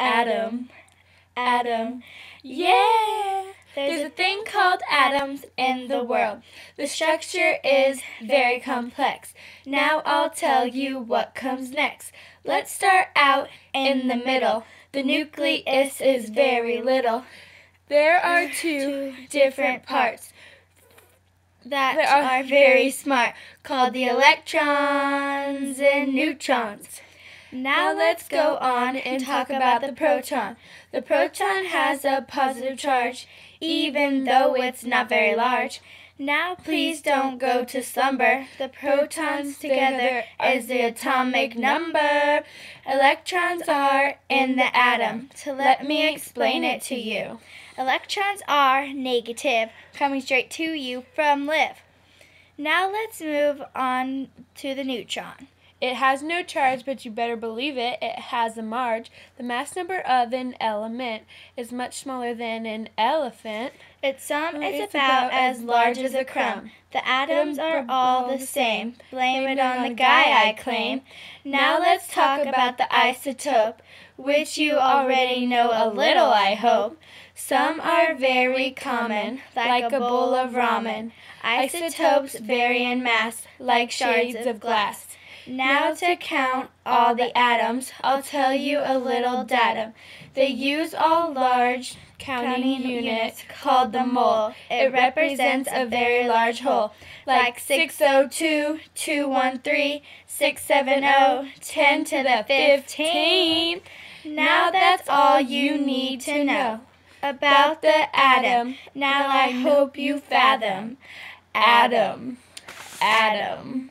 Atom, atom, yeah! There's a thing called atoms in the world. The structure is very complex. Now I'll tell you what comes next. Let's start out in the middle. The nucleus is very little. There are two different parts that are very smart, called the electrons and neutrons. Now let's go on and talk about the proton. The proton has a positive charge, even though it's not very large. Now please don't go to slumber. The protons together is the atomic number. Electrons are in the atom. So let me explain it to you. Electrons are negative, coming straight to you from Liv. Now let's move on to the neutron. It has no charge, but you better believe it. It has a marge. The mass number of an element is much smaller than an elephant. Its sum is about as large as a crumb. The atoms are all the same. Blame it on the guy, I claim. Now let's talk about the isotope, which you already know a little, I hope. Some are very common, like a bowl of ramen. Isotopes vary in mass, like shards of glass. Now to count all the atoms, I'll tell you a little datum. They use all large counting units called the mole. It represents a very large whole, like 602, 213, 670, 10 to the 15. Now that's all you need to know about the atom. Now I hope you fathom. Atom, atom, atom.